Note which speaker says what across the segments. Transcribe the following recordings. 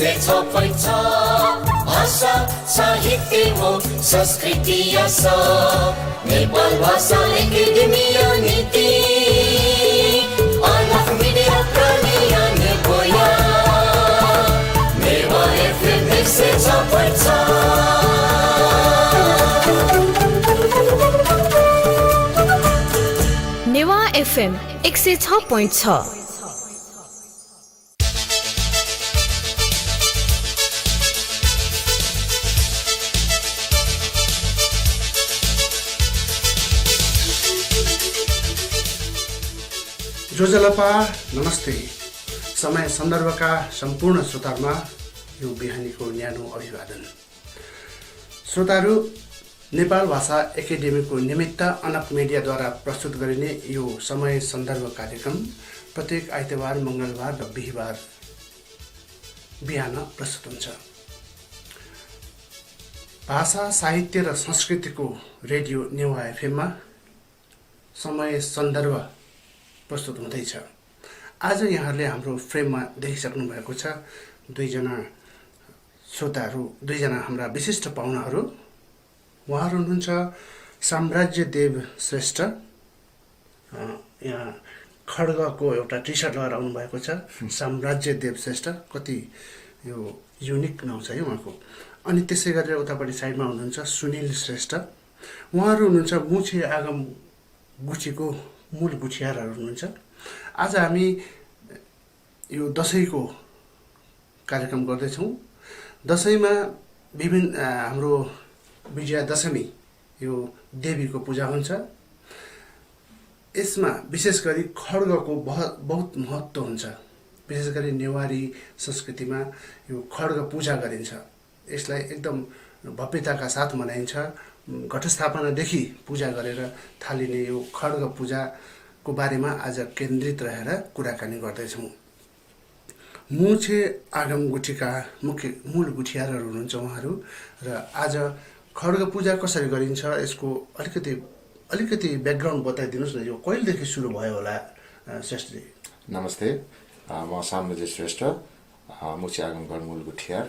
Speaker 1: 106.6 भाषा साहित्य हो संस्कृति नेपाल भाषा एकेडेमी नीति अलग मिडिया प्रलियन बोया नेवा एफएम 106.6
Speaker 2: नेवा एफएम 106.6
Speaker 3: जोजलपा नमस्ते। समय सन्दर्भका सम्पूर्ण श्रोताहरूमा यो बिहानीको न्यानो अभिवादन। श्रोताहरू, नेपाल भाषा एकाडेमीको निमित्त अनक मिडियाद्वारा प्रस्तुत गरिने यो समय सन्दर्भ कार्यक्रम प्रत्येक आइतबार, मङ्गलबार र बिहिबार बिहान प्रस्तुत हुन्छ। भाषा, साहित्य र संस्कृतिको रेडियो नेवा एफएममा समय सन्दर्भ प्रस्तुत हुँदैछ। आज यहाँहरूले हाम्रो फ्रेममा देखिसक्नु भएको छ दुईजना श्रोताहरू, दुईजना हाम्रा विशिष्ट पाहुनाहरू। उहाँहरू हुनुहुन्छ साम्राज्य देव श्रेष्ठ, यहाँ खड्गको एउटा टी सर्ट लगाएर आउनु भएको छ। साम्राज्य देव श्रेष्ठ, कति यो युनिक नाउँ छ है उहाँको। अनि त्यसै गरेर उतापट्टि साइडमा हुनुहुन्छ सुनिल श्रेष्ठ, उहाँहरू हुनुहुन्छ मुछे आगम गुठीको मूल गुठियारहरू हुनुहुन्छ। आज हामी यो दसैँको कार्यक्रम गर्दैछौँ। दसैँमा विभिन्न हाम्रो विजया दशमी यो देवीको पूजा हुन्छ। यसमा विशेष गरी खड्गको बहुत महत्त्व हुन्छ। विशेष गरी नेवारी संस्कृतिमा यो खड्ग पूजा गरिन्छ। यसलाई एकदम भव्यताका साथ मनाइन्छ। घटस्थापनादेखि पूजा गरेर थालिने यो खड्ग पूजाको बारेमा आज केन्द्रित रहेर कुराकानी गर्दैछौँ। मुछे आगम गुठीका मूल गुठियारहरू हुनुहुन्छ उहाँहरू। र आज खड्ग पूजा कसरी गरिन्छ यसको अलिकति ब्याकग्राउन्ड बताइदिनुहोस् न। यो कहिलेदेखि सुरु भयो होला श्रेष्ठजी?
Speaker 4: नमस्ते, म साम्राज्य श्रेष्ठ, मुछे आगमगढ मूल गुठियार।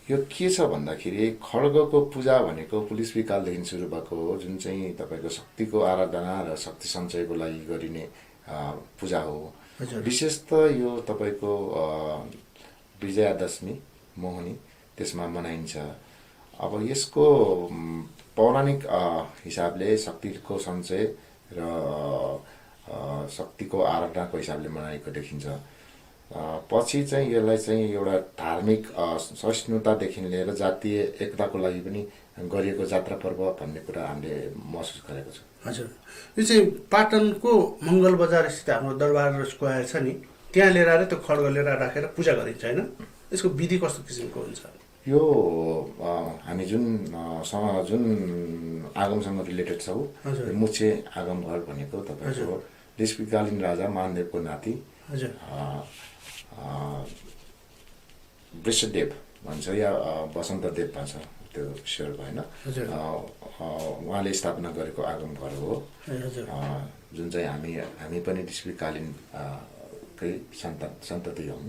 Speaker 4: यो के छ भन्दाखेरि खड्गको पूजा भनेको पुलिस कालदेखि सुरु भएको हो, जुन चाहिँ तपाईँको शक्तिको आराधना र शक्ति सञ्चयको लागि गरिने पूजा हो। विशेष त यो तपाईँको विजयादशमी मोहनी त्यसमा मनाइन्छ। अब यसको पौराणिक हिसाबले शक्तिको सञ्चय र शक्तिको आराधनाको हिसाबले मनाएको देखिन्छ। पछि चाहिँ यसलाई चाहिँ एउटा धार्मिक सहिष्णुतादेखि लिएर जातीय एकताको लागि पनि गरिएको जात्रा पर्व भन्ने कुरा हामीले महसुस गरेको छौँ।
Speaker 3: हजुर, यो चाहिँ पाटनको मङ्गल बजार स्थित हाम्रो दरबार स्क्वायर छ नि, त्यहाँ लिएर आएर त्यो खड्ग लिएर राखेर पूजा गरिन्छ होइन? यसको विधि कस्तो किसिमको हुन्छ?
Speaker 4: यो हामी जुन आगमसँग रिलेटेड छौँ, मुछे आगमघर भनेको तपाईँको देशकालीन राजा मानदेवको नाति वृषदेव भन्छ या वसन्तदेव भन्छ, त्यो स्योर भएन। उहाँले स्थापना गरेको आगमघर हो, जुन चाहिँ हामी पनि देशकालीन कै सन्तति हौँ।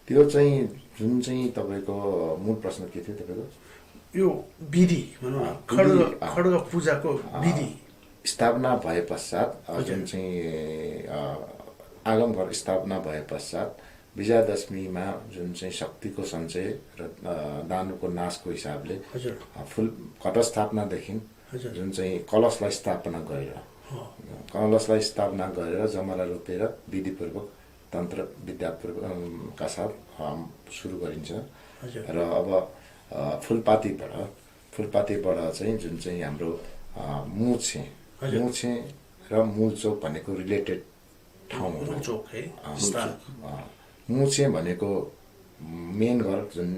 Speaker 4: त्यो चाहिँ जुन चाहिँ तपाईँको मूल प्रश्न के थियो तपाईँको?
Speaker 3: यो विधि भनौँ, खड्ग पूजाको विधि
Speaker 4: स्थापना भए पश्चात, जुन चाहिँ आगमघर स्थापना भए पश्चात विजयादशमीमा जुन चाहिँ शक्तिको सञ्चय र दानुको नाशको हिसाबले फुल घटस्थापनादेखि जुन चाहिँ कलशलाई स्थापना गरेर जमरा रोपेर विधिपूर्वक तन्त्र विद्याका साथ सुरु गरिन्छ। र अब फुलपातीबाट चाहिँ जुन चाहिँ हाम्रो मुछे र मूलचोक भनेको रिलेटेड ठाउँ हो। मुछे भनेको मेन घर, जुन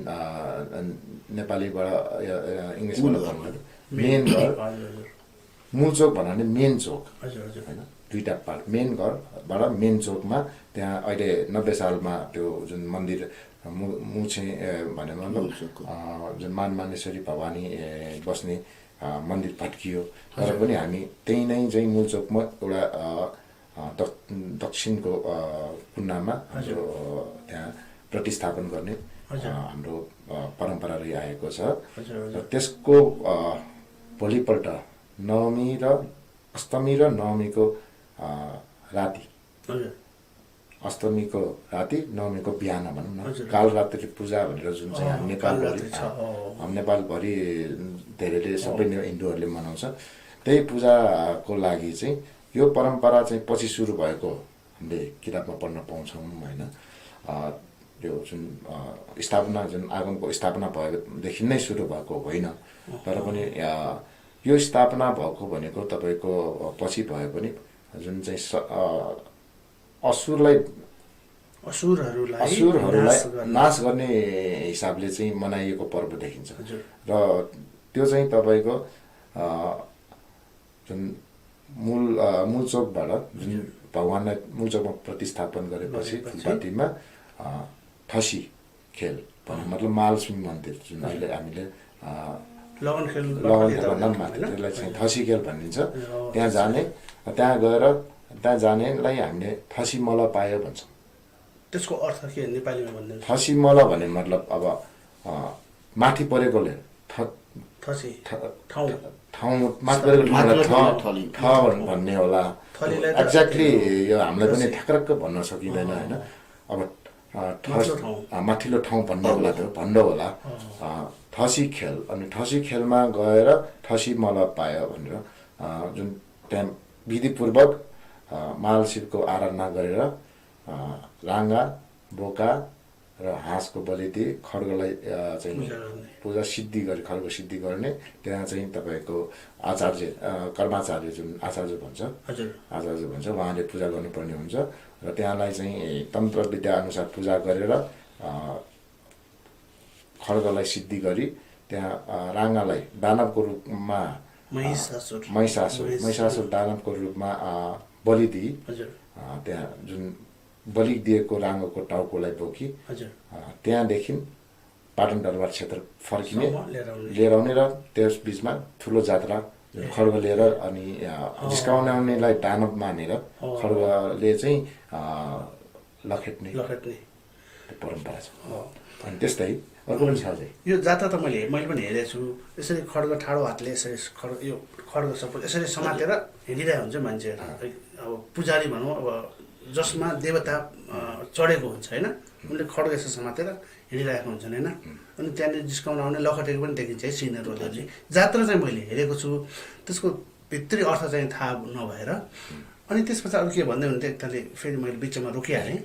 Speaker 4: नेपालीबाट इङ्ग्लिसबाट भन्नु मेन घर। मूलचोक भन्नाले मेन चोक होइन, दुईवटा पार्ट। मेन घरबाट मेन चोकमा त्यहाँ अहिले 90 सालमा त्यो जुन मन्दिर मुछे भने मतलब जुन मानमानेश्वरी भवानी बस्ने मन्दिर भत्कियो, तर पनि हामी त्यही नै चाहिँ मूलचोकमा एउटा दक्षिणको कुनामा हाम्रो त्यहाँ प्रतिस्थापन गर्ने हाम्रो परम्परा रहिआएको छ
Speaker 3: हजुर
Speaker 4: र त्यसको भोलिपल्ट नवमी र अष्टमी र नवमीको राति
Speaker 3: हजुर
Speaker 4: अष्टमीको राति नवमीको बिहान भनौँ न कालरात्रि पूजा भनेर जुन चाहिँ हामी नेपालभरि धेरैले सबै हिन्दूहरूले मनाउँछ त्यही पूजाको लागि चाहिँ यो परम्परा चाहिँ पछि सुरु भएको हामीले किताबमा पढ्न पाउँछौँ होइन यो जुन स्थापना जुन आगमको स्थापना भएकोदेखि नै सुरु भएको होइन तर पनि यो स्थापना भएको भनेको तपाईँको पछि भए पनि जुन चाहिँ असुरहरूलाई नाश गर्ने हिसाबले चाहिँ मनाइएको पर्व देखिन्छ र त्यो चाहिँ तपाईँको जुन मूलचोकबाट जुन भगवान्लाई मूलचोकमा प्रतिस्थापन गरेपछि फुलपातीमा ठसी खेल भन्ने मतलब महालक्ष्मी मन्दिर जुन अहिले हामीले लगन खेल भन्दा पनि माथि त्यसलाई चाहिँ ठसी खेल भनिन्छ त्यहाँ जाने त्यहाँ गएर त्यहाँ जानेलाई हामीले ठसी मल पायो भन्छौँ
Speaker 3: त्यसको अर्थ के नेपालीमा भन्दै
Speaker 4: ठसी मल भन्ने मतलब अब माथि परेकोले ठाउँ माथि परेको भन्ने होला एक्ज्याक्टली यो हामीलाई पनि ठ्याक्रक्क भन्न सकिँदैन होइन अब माथिल्लो ठाउँ भन्नु होला ठसी खेल अनि ठसी खेलमा गएर ठसी मल पायो भनेर जुन त्यहाँ विधिपूर्वक महाशिवको आराधना गरेर राँगा बोका र हाँसको बलि दिए खड्गलाई चाहिँ पूजा सिद्धि गरे खड्ग सिद्धि गर्ने त्यहाँ चाहिँ तपाईँको आचार्य कर्माचार्य जुन आचार्य भन्छ उहाँले पूजा गर्नुपर्ने हुन्छ र त्यहाँलाई चाहिँ तन्त्र विद्या अनुसार पूजा गरेर खड्गलाई सिद्धि गरी त्यहाँ राँगालाई दानवको रूपमा महिषासुर दानवको रूपमा बलि दिई त्यहाँ जुन बलि दिएको राँगाको टाउकोलाई बोकी त्यहाँदेखि पाटन दरबार क्षेत्र फर्किने लिएर आउने र त्यस बिचमा ठुलो जात्रा खड्ग लिएर अनि जिस्काउनेलाई दानव मानेर खड्गले चाहिँ लखेट्ने परम्परा छ अनि त्यस्तै अर्को पनि छ चाहिँ
Speaker 3: यो जात्रा त मैले पनि हेरेको छु यसरी खड्ग ठाडो हातले यसरी यो खड्ग सपोज यसरी समातेर हिँडिरहेको हुन्छ मान्छेहरू अब पुजारी भनौँ अब जसमा देवता चढेको हुन्छ होइन उनले खड्ग यसो समातेर हिँडिरहेको हुन्छन् होइन अनि त्यहाँनिर जिस्काउन आउने लखटेको पनि देखिन्छ है सिनहरू चाहिँ जात्रा चाहिँ मैले हेरेको छु त्यसको भित्री अर्थ चाहिँ थाहा नभएर अनि त्यसपछि अरू के भन्दै हुन्थ्यो एकताले फेरि मैले बिचमा रोकिहालेँ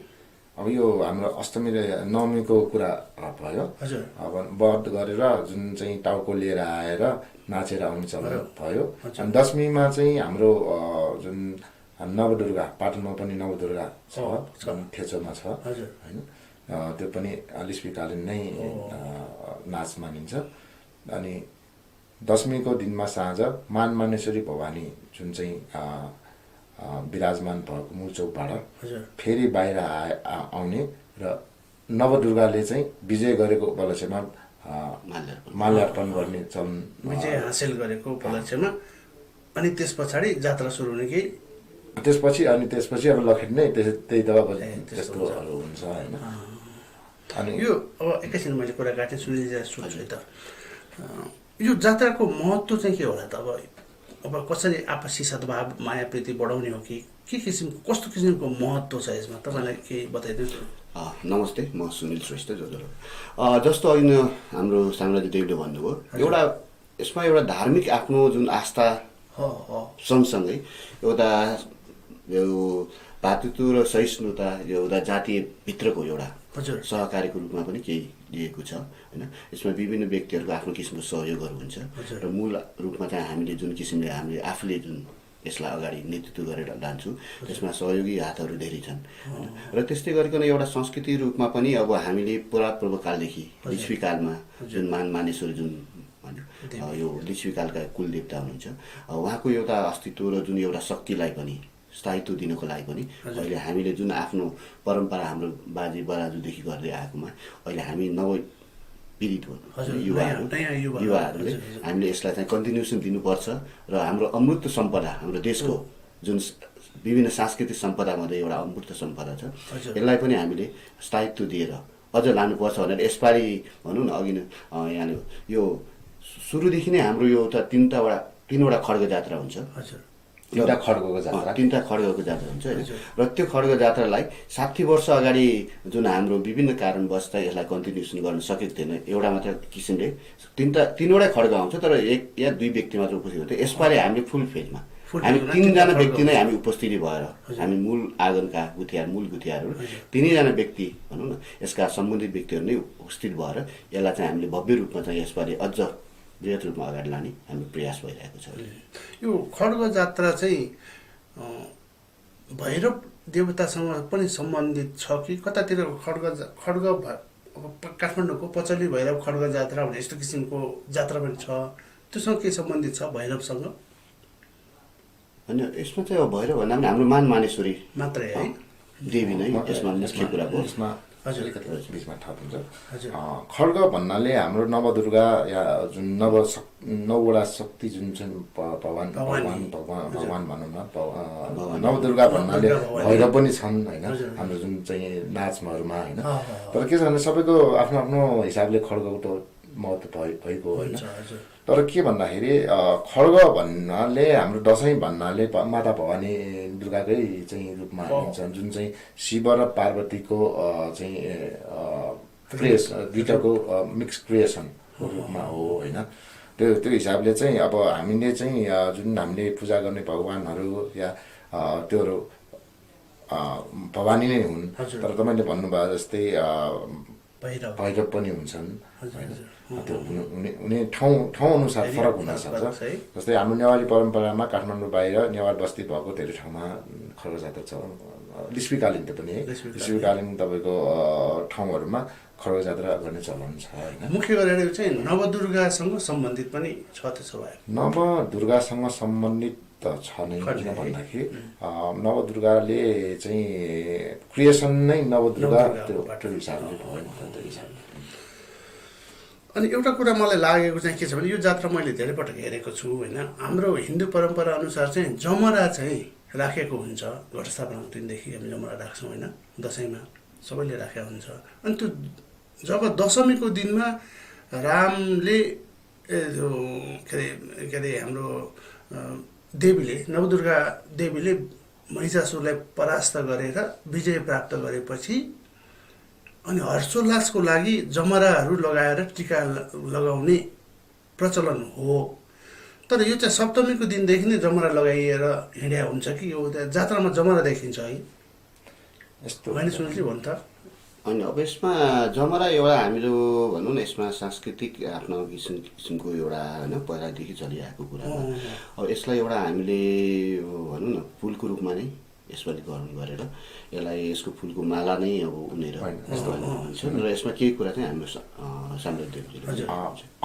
Speaker 4: अब यो हाम्रो अष्टमी र नवमीको कुरा भयो
Speaker 3: हजुर
Speaker 4: अब व्रत गरेर जुन चाहिँ टाउको लिएर आएर नाचेर आउने चलन भयो अनि दशमीमा चाहिँ हाम्रो जुन नवदुर्गा पाटनमा पनि नवदुर्गा छ थेचोमा छ होइन त्यो पनि लिस्पीकालीन नै नाच मानिन्छ अनि दशमीको दिनमा साँझ मानमानेश्वरी भवानी जुन चाहिँ विराजमान भएको मूलचोकबाट फेरि बाहिर आउने र नवदुर्गाले चाहिँ विजय गरेको उपलक्ष्यमा माल्यार्पण गर्ने चलन
Speaker 3: विजय हासिल गरेको उपलक्ष्यमा अनि त्यस पछाडि जात्रा सुरु हुने कि
Speaker 4: त्यसपछि अब लखेट्ने त्यही त अब त्यस्तोहरू हुन्छ होइन
Speaker 3: अनि यो अब एकैछिन मैले कुरा काटेँ सुनिन्छ सोध्छु है त यो जात्राको महत्त्व चाहिँ के होला त अब कसरी आपसी सद्भाव माया प्रीति बढाउने हो कि के किसिमको कस्तो किसिमको महत्त्व छ यसमा तपाईँलाई केही बताइदिनुहोस्
Speaker 5: नमस्ते म सुनिल श्रेष्ठ जोजरो जस्तो अहिले हाम्रो साम्राज्य देवले भन्नुभयो एउटा यसमा एउटा धार्मिक आफ्नो जुन आस्था सँगसँगै एउटा यो भातृत्व र सहिष्णुता यो एउटा जातीय भित्रको एउटा सहकारीको रूपमा पनि केही लिएको छ होइन यसमा विभिन्न व्यक्तिहरूको आफ्नो किसिमको सहयोगहरू हुन्छ र मूल रूपमा चाहिँ हामीले जुन किसिमले हामीले आफूले जुन यसलाई अगाडि नेतृत्व गरेर लान्छौँ त्यसमा सहयोगी हातहरू धेरै छन् र त्यस्तै गरिकन एउटा संस्कृति रूपमा पनि अब हामीले पुरापूर्वकालदेखि लिच्छवीकालमा जुन मानेश्वर जुन यो लिच्छवीकालका कुल देवता हुनुहुन्छ उहाँको एउटा अस्तित्व र जुन एउटा शक्तिलाई पनि स्थायित्व दिनको लागि पनि अहिले हामीले जुन आफ्नो परम्परा हाम्रो बाजे बराजुदेखि गर्दै आएकोमा अहिले हामी नवपीडित युवाहरूले हामीले यसलाई चाहिँ कन्टिन्युसन दिनुपर्छ र हाम्रो अमूर्त सम्पदा हाम्रो देशको जुन विभिन्न सांस्कृतिक सम्पदा मध्ये एउटा अमूर्त सम्पदा छ यसलाई पनि हामीले स्थायित्व दिएर अझ लानुपर्छ भनेर यसपालि भनौँ न अघि नै यहाँनिर यो सुरुदेखि नै हाम्रो यो त तीनवटा खड्ग जात्रा हुन्छ
Speaker 3: हजुर
Speaker 4: एउटा खड्गको जात्रा
Speaker 5: तीनवटा खड्गको जात्रा हुन्छ होइन र त्यो खड्ग जात्रालाई 60 वर्ष अगाडि जुन हाम्रो विभिन्न कारणवश चाहिँ यसलाई कन्टिन्युसन गर्न सकेको थिएन एउटा मात्र किसिमले तीनवटा खड्ग आउँछ तर एक या दुई व्यक्ति मात्र उपस्थित हुन्थ्यो यसपालि हामीले फुल फेजमा हामी 3 जना व्यक्ति नै हामी उपस्थिति भएर हामी मूल आँगनका मूल गुथियारहरू 3 जना व्यक्ति भनौँ न यसका सम्बन्धित व्यक्तिहरू नै उपस्थित भएर यसलाई चाहिँ हामीले भव्य रूपमा चाहिँ यसपालि अझ बृहत रूपमा अगाडि लाने हाम्रो प्रयास भइरहेको छ
Speaker 3: यो खड्ग जात्रा चाहिँ भैरव देवतासँग पनि सम्बन्धित छ कि कतातिर खड्ग काठमाडौँको पचली भैरव खड्ग जात्रा भन्ने यस्तो किसिमको जात्रा पनि छ त्योसँग के सम्बन्धित छ भैरवसँग
Speaker 5: होइन यसमा चाहिँ अब भैरव भन्दा पनि हाम्रो मानेश्वरी
Speaker 3: मात्रै है
Speaker 5: देवी नै यसमा मुख्य कुरा हो
Speaker 4: यसमा अलिकति बिचमा थप हुन्छ खड्ग भन्नाले हाम्रो नवदुर्गा या जुन नौवटा शक्ति जुन चाहिँ भगवान भनौँ न नवदुर्गा भन्नाले भैरव पनि छन् होइन हाम्रो जुन चाहिँ नाचहरूमा होइन तर के छ भने सबैको आफ्नो आफ्नो हिसाबले खड्गको महत्त्व भएको होइन तर के भन्दाखेरि खड्ग भन्नाले हाम्रो दसैँ भन्नाले माता भवानी दुर्गाकै चाहिँ रूपमा हालिन्छ जुन चाहिँ शिव र पार्वतीको चाहिँ दुईटाको मिक्स क्रिएसनको रूपमा हो होइन त्यो हिसाबले चाहिँ अब हामीले चाहिँ जुन हामीले पूजा गर्ने भगवानहरू या त्योहरू भवानी नै हुन् तर तपाईँले भन्नुभयो जस्तै भैरव पनि हुन्छन् होइन त्यो हुने ठाउँ अनुसार फरक हुनसक्छ जस्तै हाम्रो नेवारी परम्परामा काठमाडौँ बाहिर नेवार बस्ती भएको धेरै ठाउँमा खड्ग जात्रा छ लिस्पीकालीन त्यो पनि है लिस्पीकालीन तपाईँको ठाउँहरूमा खड्ग जात्रा गर्ने चलन छ होइन
Speaker 3: मुख्य गरेर चाहिँ नवदुर्गासँग सम्बन्धित पनि छ त्यसो भए
Speaker 4: नवदुर्गासँग सम्बन्धित त छ नै किन भन्दाखेरि नवदुर्गाले चाहिँ क्रिएसन नै नवदुर्गा त्यो हिसाबले भयो त्यो हिसाबले
Speaker 3: अनि एउटा कुरा मलाई लागेको चाहिँ के छ भने यो जात्रा मैले धेरै पटक हेरेको छु होइन हाम्रो हिन्दू परम्परा अनुसार चाहिँ जमरा चाहिँ राखेको हुन्छ घटस्थापनाको दिनदेखि हामी जमरा राख्छौँ होइन दसैँमा सबैले राखेको हुन्छ अनि त्यो जब दशमीको दिनमा रामले के अरे हाम्रो देवीले नवदुर्गा देवीले महिषासुरलाई परास्त गरेर विजय प्राप्त गरेपछि अनि हर्षोल्लासको लागि जमराहरू लगाएर टिका लगाउने प्रचलन हो तर यो चाहिँ सप्तमीको दिनदेखि नै जमरा लगाइएर हिँड्या हुन्छ कि यो जात्रामा जमरा देखिन्छ है
Speaker 4: यस्तो
Speaker 3: होइन सुनिल भन्नु त
Speaker 5: होइन अब यसमा जमरा एउटा हाम्रो भनौँ न यसमा सांस्कृतिक आफ्नो किसिमको एउटा होइन पहिलादेखि चलिआएको कुरा हो अब यसलाई एउटा हामीले भनौँ न फुलको रूपमा नै यसपालि ग्रहण गरेर यसलाई यसको फुलको माला नै अब उनेर हुन्छ र यसमा केही कुरा चाहिँ हाम्रो साम्राज्य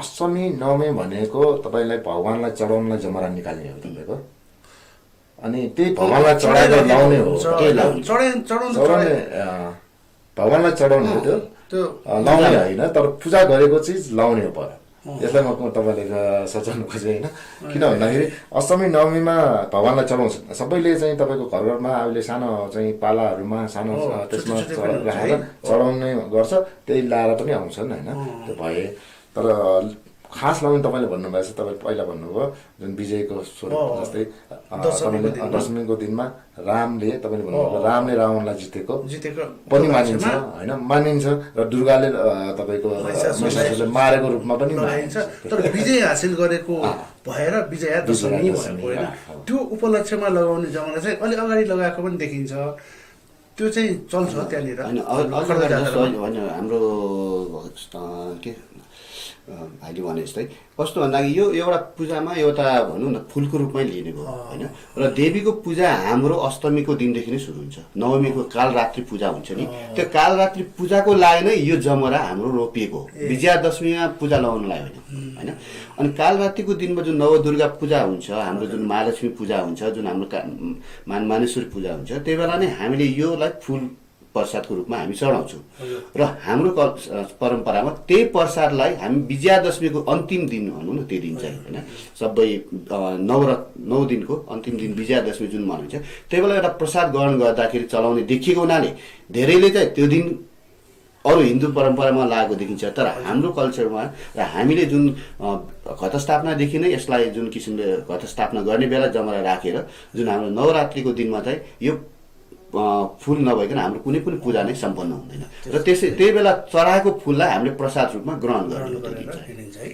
Speaker 4: अष्टमी नवमी भनेको तपाईँलाई भगवान्लाई चढाउनलाई जमरा निकाल्ने हो तपाईँको अनि त्यही भगवान्लाई चढाएर लाउने हो चढाउने भगवान्लाई चढाउने हो त्यो लाउने होइन तर पूजा गरेको चिज लाउने हो पर यसलाई म तपाईँले सचाउनु खोजेँ होइन किन भन्दाखेरि अष्टमी नवमीमा भगवान्लाई चढाउँछ सबैले चाहिँ तपाईँको घर घरमा अहिले सानो चाहिँ पालाहरूमा सानो त्यसमा राखेर चढाउने गर्छ त्यही लाएर पनि आउँछन् होइन त्यो भए तर खास लाउने तपाईँले भन्नुभएको छ तपाईँले पहिला भन्नुभयो जुन विजयको स्वरूप जस्तै दशमीको दिनमा रामले तपाईँले भन्नुभयो रामले रावणलाई जितेको पनि मानिन्छ होइन मानिन्छ र दुर्गाले तपाईँको महिषासुरले मारेको रूपमा पनि
Speaker 3: मानिन्छ तर विजय हासिल गरेको भएर विजया दशमी भएको होइन त्यो उपलक्ष्यमा लगाउने जमाना चाहिँ अलि अगाडि लगाएको पनि देखिन्छ त्यो चाहिँ चल्छ त्यहाँनिर
Speaker 5: होइन हाम्रो के भाइले भने जस्तै कस्तो भन्दाखेरि यो एउटा पूजामा एउटा भनौँ न फुलको रूपमै लिने भयो होइन र देवीको पूजा हाम्रो अष्टमीको दिनदेखि नै सुरु हुन्छ नवमीको कालरात्रि पूजा हुन्छ नि त्यो कालरात्रि पूजाको लागि नै यो जमरा हाम्रो रोपिएको हो विजयादशमीमा पूजा लगाउनलाई होइन अनि कालरात्रिको दिनमा जुन नवदुर्गा पूजा हुन्छ हाम्रो जुन महालक्ष्मी पूजा हुन्छ जुन हाम्रो मानेश्वरी पूजा हुन्छ त्यही बेला नै हामीले योलाई फुल प्रसादको रूपमा हामी चढाउँछौँ र हाम्रो परम्परामा त्यही प्रसादलाई हामी विजयादशमीको अन्तिम दिन भनौँ न त्यो दिन चाहिँ होइन सबै 9 दिनको अन्तिम दिन विजयादशमी जुन मनाइन्छ त्यही बेला एउटा प्रसाद ग्रहण गर्दाखेरि चलाउने देखिएको हुनाले धेरैले चाहिँ त्यो दिन अरू हिन्दू परम्परामा लागेको देखिन्छ। तर हाम्रो कल्चरमा र हामीले जुन घटस्थापनादेखि नै यसलाई जुन किसिमले घटस्थापना गर्ने बेला जमरा राखेर जुन हाम्रो नवरात्रिको दिनमा चाहिँ यो फुल नभइकन हाम्रो कुनै पनि पूजा नै सम्पन्न हुँदैन र त्यही बेला चढाएको फुललाई हामीले प्रसाद रूपमा ग्रहण गर्ने
Speaker 3: गरिन्छ है।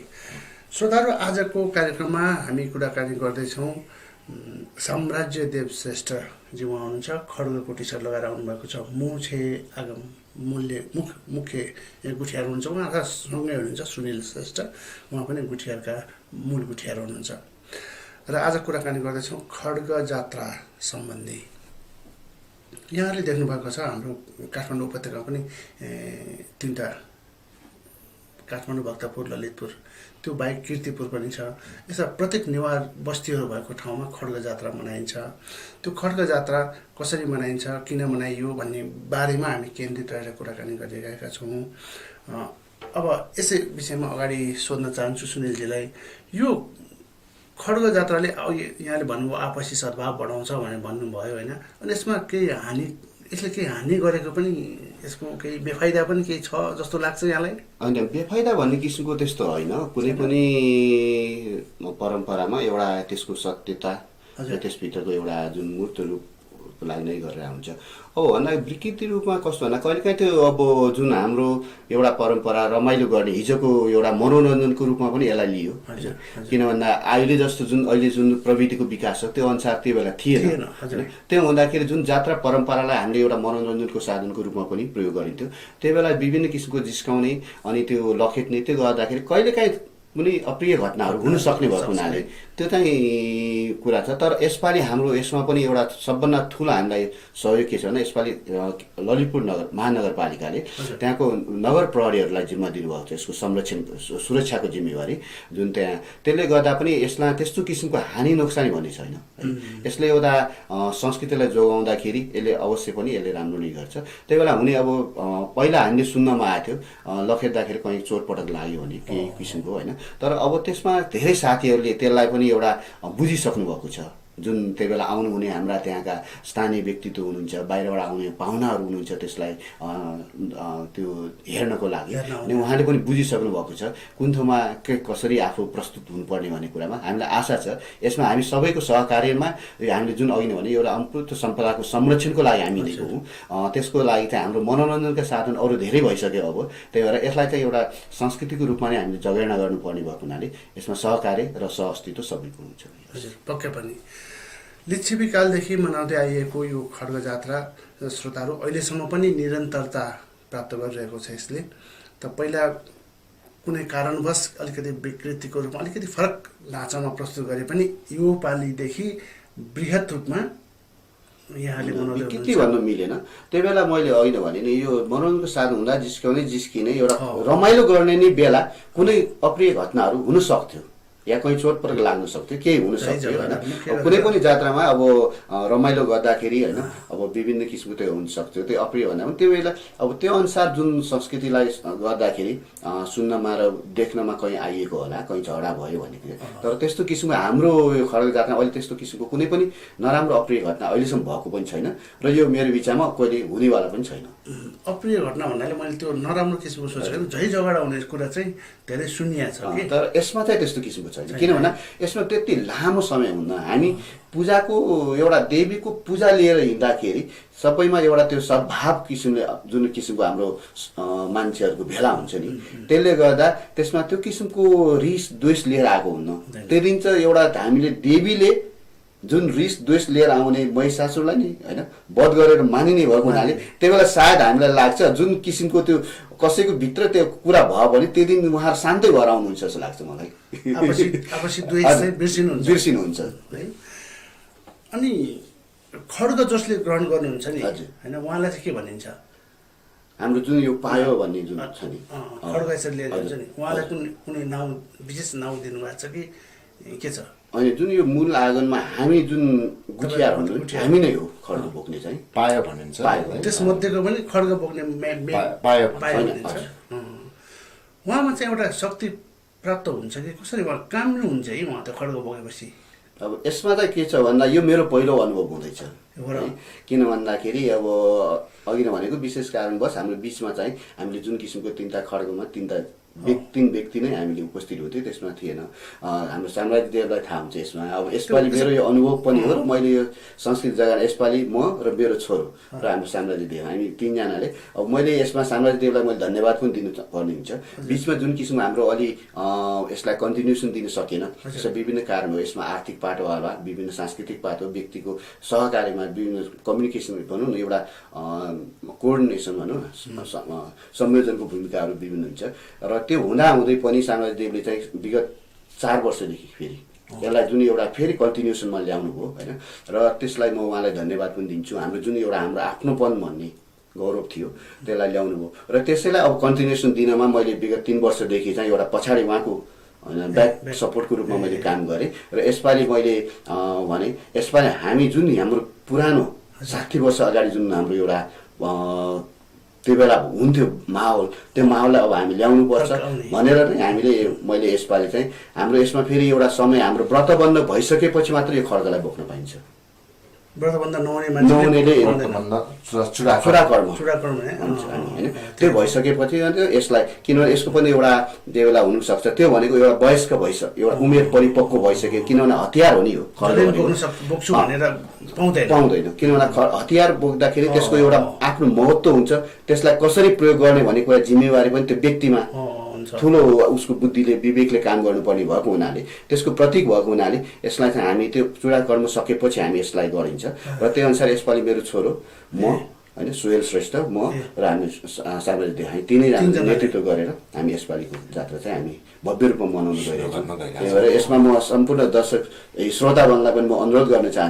Speaker 3: श्रोताहरू, आजको कार्यक्रममा हामी कुराकानी गर्दैछौँ साम्राज्य देव श्रेष्ठजी उहाँ हुनुहुन्छ, खड्गको टी सर्ट लगाएर आउनुभएको छ। मुछे आगम मुख्य गुठियार हुनुहुन्छ, उहाँका सँगै हुनुहुन्छ सुनिल श्रेष्ठ, उहाँ पनि गुठियारका मूल गुठियार हुनुहुन्छ। र आज कुराकानी गर्दैछौँ खड्ग जात्रा सम्बन्धी। यहाँले देख्नुभएको छ हाम्रो काठमाडौँ उपत्यकामा पनि 3टा, काठमाडौँ, भक्तपुर, ललितपुर, त्यो बाहेक कीर्तिपुर पनि छ। यस्ता प्रत्येक नेवार बस्तीहरू भएको ठाउँमा खड्ग जात्रा मनाइन्छ। त्यो खड्ग जात्रा कसरी मनाइन्छ, किन मनाइयो भन्ने बारेमा हामी केन्द्रित रहेर कुराकानी गरिरहेका छौँ। अब यसै विषयमा अगाडि सोध्न चाहन्छु सुनिलजीलाई, यो खड्ग जात्राले यहाँले भन्नुभयो आपसी सद्भाव बढाउँछ भनेर भन्नुभयो होइन, अनि यसमा यसले केही हानि गरेको पनि, यसको केही बेफाइदा पनि केही छ जस्तो लाग्छ यहाँलाई?
Speaker 5: होइन, बेफाइदा भन्ने किसिमको त्यस्तो होइन। कुनै पनि परम्परामा एउटा त्यसको सत्यता र त्यसभित्रको एउटा जुन मूर्त रूपको लागि नै गरेर हुन्छ। अब भन्दा विकृति रूपमा कस्तो भन्दा कहिलेकाहीँ त्यो अब जुन हाम्रो एउटा परम्परा रमाइलो गर्ने हिजोको एउटा मनोरञ्जनको रूपमा पनि यसलाई लियो। किन भन्दा अहिले जुन प्रविधिको विकास छ त्यो अनुसार त्यो बेला थिएन। त्यो हुँदाखेरि जुन जात्रा परम्परालाई हामीले एउटा मनोरञ्जनको साधनको रूपमा पनि प्रयोग गरिन्थ्यो। त्यही बेला विभिन्न किसिमको जिस्काउने अनि त्यो लखेट्ने, त्यो गर्दाखेरि कहिलेकाहीँ कुनै अप्रिय घटनाहरू हुन सक्ने भएको हुनाले त्यो चाहिँ कुरा छ। तर यसपालि हाम्रो यसमा पनि एउटा सबभन्दा ठुलो हामीलाई सहयोग के छ भने यसपालि ललितपुर महानगरपालिकाले त्यहाँको नगर प्रहरीहरूलाई जिम्मा दिनुभएको छ यसको संरक्षण सुरक्षाको जिम्मेवारी जुन त्यसले गर्दा पनि यसलाई त्यस्तो किसिमको हानि नोक्सानी भन्ने छैन। यसले एउटा संस्कृतिलाई जोगाउँदाखेरि यसले अवश्य पनि यसले राम्रो नै गर्छ। त्यही बेला हुने अब पहिला हामीले सुन्नमा आएको थियो लखेट्दाखेरि कहीँ चोटपटक लाग्यो भने केही किसिमको होइन, तर अब त्यसमा धेरै साथीहरूले त्यसलाई पनि एउटा बुझिसक्नु भएको छ। जुन त्यही बेला आउनुहुने हाम्रा त्यहाँका स्थानीय व्यक्तित्व हुनुहुन्छ, बाहिरबाट आउने पाहुनाहरू हुनुहुन्छ, त्यसलाई त्यो हेर्नको लागि अनि उहाँले पनि बुझिसक्नु भएको छ कुन ठाउँमा कसरी आफू प्रस्तुत हुनुपर्ने भन्ने कुरामा। हामीलाई आशा छ यसमा हामी सबैको सहकार्यमा हामीले जुन अघि नै भने एउटा अमूर्त सम्पदाको संरक्षणको लागि हामी दिएको हौँ। त्यसको लागि चाहिँ हाम्रो मनोरञ्जनका साधन अरू धेरै भइसक्यो अब। त्यही भएर यसलाई चाहिँ एउटा संस्कृतिको रूपमा नै हामीले जगेर्ना गर्नुपर्ने भएको हुनाले यसमा सहकार्य र सहअस्तित्व सबैको हुन्छ।
Speaker 3: हजुर, पक्कै पनि। लिच्छविकालदेखि मनाउँदै आइएको यो खड्ग जात्रा श्रोताहरू अहिलेसम्म पनि निरन्तरता प्राप्त गरिरहेको छ यसले। त पहिला कुनै कारणवश अलिकति विकृतिको रूपमा अलिकति फरक ढाँचामा प्रस्तुत गरे पनि यो पालिदेखि बृहत रूपमा यहाँले
Speaker 5: विकृति भन्नु मिलेन। त्यही बेला मैले होइन भने नि यो मनोरञ्जनको साधन हुँदा जिस्किने एउटा रमाइलो गर्ने नि बेला कुनै अप्रिय घटनाहरू हुन सक्थ्यो या कहीँ चोटपटक लाग्न सक्थ्यो, केही हुन सक्थ्यो होइन। कुनै पनि जात्रामा अब रमाइलो गर्दाखेरि होइन अब विभिन्न किसिमको त्यो हुन सक्थ्यो, त्यो अप्रिय भन्दा पनि त्यो बेला अब त्यो अनुसार जुन संस्कृतिलाई गर्दाखेरि सुन्नमा र देख्नमा कहीँ आइएको होला, कहीँ झगडा भयो भने। तर त्यस्तो किसिमको हाम्रो यो खड्ग जात्रा अहिले त्यस्तो किसिमको कुनै पनि नराम्रो अप्रिय घटना अहिलेसम्म भएको पनि छैन र यो मेरो विचारमा कहिले हुनेवाला पनि छैन।
Speaker 3: अप्रिय घटना भन्नाले मैले त्यो नराम्रो किसिमको सोचेको झै झगडा हुने कुरा चाहिँ धेरै सुनिएको छ कि,
Speaker 5: तर यसमा चाहिँ त्यस्तो किसिमको छैन। किन भन्दा यसमा त्यति लामो समय हुन्न। हामी पूजाको एउटा देवीको पूजा लिएर हिँड्दाखेरि सबैमा एउटा त्यो सद्भाव किसिमले जुन किसिमको हाम्रो मान्छेहरूको भेला हुन्छ नि, त्यसले गर्दा त्यसमा त्यो किसिमको रिस द्वेष लिएर आएको हुन्न। त्यो दिन चाहिँ एउटा हामीले देवीले जुन रिस द्वेष लिएर आउने महिषासुरलाई नि होइन वध गरेर मानिने भएको हुनाले त्यही बेला सायद हामीलाई लाग्छ जुन किसिमको त्यो कसैको भित्र त्यो कुरा भयो भने त्यो दिन उहाँहरू शान्तै भएर आउनुहुन्छ जस्तो लाग्छ मलाई। बिर्सिनुहुन्छ
Speaker 3: है। अनि खड्ग जसले ग्रहण गर्नुहुन्छ नि होइन, उहाँलाई चाहिँ के भनिन्छ?
Speaker 5: हाम्रो जुन यो पायो भन्ने जुन छ नि
Speaker 3: खड्ग यसरी लिएर हुन्छ नि, उहाँलाई कुनै नाउँ विशेष नाउँ दिनुभएको छ कि के छ?
Speaker 5: होइन, जुन यो मूल आँगनमा हामी जुन गुठियार हुनुहुन्छ हामी नै हो खड्ग बोक्ने चाहिँ
Speaker 4: पायो भनिन्छ।
Speaker 3: त्यसमध्येको पनि खड्ग बोक्ने
Speaker 4: पायो
Speaker 3: भनिन्छ। उहाँमा चाहिँ एउटा शक्ति प्राप्त हुन्छ कि कसरी उहाँ काम्रो हुन्छ है उहाँ त खड्ग बोकेपछि?
Speaker 5: अब यसमा चाहिँ के छ भन्दा यो मेरो पहिलो अनुभव हुँदैछ
Speaker 3: हो र?
Speaker 5: है। किन भन्दाखेरि अब अघि नै भनेको विशेष कारणवश हाम्रो बिचमा चाहिँ हामीले जुन किसिमको 3टा खड्गमा 3 व्यक्ति नै हामीले उपस्थित हुन्थ्यो, त्यसमा थिएन। हाम्रो साम्राज्य देवलाई थाहा हुन्छ यसमा। अब यसपालि मेरो यो अनुभव पनि हो र मैले यो संस्कृत जग्गा यसपालि म र मेरो छोरो र हाम्रो साम्राज्य देव हामी 3जनाले अब मैले यसमा साम्राज्य देवलाई मैले धन्यवाद पनि दिनु पर्ने हुन्छ। बिचमा जुन किसिमको हाम्रो अलि यसलाई कन्टिन्युसन दिन सकेन, त्यसमा विभिन्न कारण हो। यसमा आर्थिक पाटो होला, विभिन्न सांस्कृतिक पाटो, व्यक्तिको सहकार्यमा विभिन्न कम्युनिकेसन भनौँ न, एउटा कोअर्डिनेसन भनौँ न, संयोजनको भूमिकाहरू विभिन्न हुन्छ। र त्यो हुँदाहुँदै पनि साम्राज्य देवले चाहिँ विगत 4 वर्षदेखि फेरि यसलाई जुन एउटा फेरि कन्टिन्युसनमा ल्याउनु भयो होइन, र त्यसलाई म उहाँलाई धन्यवाद पनि दिन्छु। हाम्रो जुन एउटा हाम्रो आफ्नोपन भन्ने गौरव थियो त्यसलाई ल्याउनु भयो र त्यसैलाई अब कन्टिन्युसन दिनमा मैले विगत 3 वर्षदेखि चाहिँ एउटा पछाडि उहाँको ब्याक सपोर्टको रूपमा मैले काम गरेँ। र यसपालि मैले भने यसपालि हामी जुन हाम्रो पुरानो 60 वर्ष अगाडि जुन हाम्रो एउटा त्यो बेला हुन्थ्यो माहौल, त्यो माहौललाई अब हामी ल्याउनुपर्छ भनेर नै हामीले मैले यसपालि चाहिँ हाम्रो यसमा फेरि एउटा समय हाम्रो व्रतबन्ध भइसकेपछि मात्र यो खड्गलाई बोक्न पाइन्छ।
Speaker 3: व्रतबन्ध
Speaker 5: नहुनेले चुडाकर्म
Speaker 3: हुन्छ
Speaker 5: होइन, त्यो भइसकेपछि यसलाई, किनभने यसको पनि एउटा बेला हुनसक्छ, त्यो भनेको एउटा वयस्क एउटा उमेर परिपक्व भइसक्यो। किनभने हतियार हो नि हो,
Speaker 3: बोक्छु भनेर
Speaker 5: पाउँदैन। किनभने हतियार बोक्दाखेरि त्यसको एउटा आफ्नो महत्त्व हुन्छ, त्यसलाई कसरी प्रयोग गर्ने भन्ने कुरा जिम्मेवारी पनि त्यो व्यक्तिमा ठुलो उसको बुद्धिले विवेकले काम गर्नुपर्ने भएको हुनाले, त्यसको प्रतीक भएको हुनाले यसलाई चाहिँ हामी त्यो चुडाकर्म सकेपछि हामी यसलाई गरिन्छ। र त्यही अनुसार यसपालि मेरो छोरो, म होइन, सुहेल श्रेष्ठ, म र हामी साम्राज्य देव, हामी 3जना नेतृत्व गरेर हामी यसपालिको जात्रा चाहिँ हामी भव्य रूपमा मनाउनु गइरहेको छौँ। त्यही भएर यसमा म सम्पूर्ण दर्शक श्रोतागणलाई पनि म अनुरोध गर्न चाहन्छु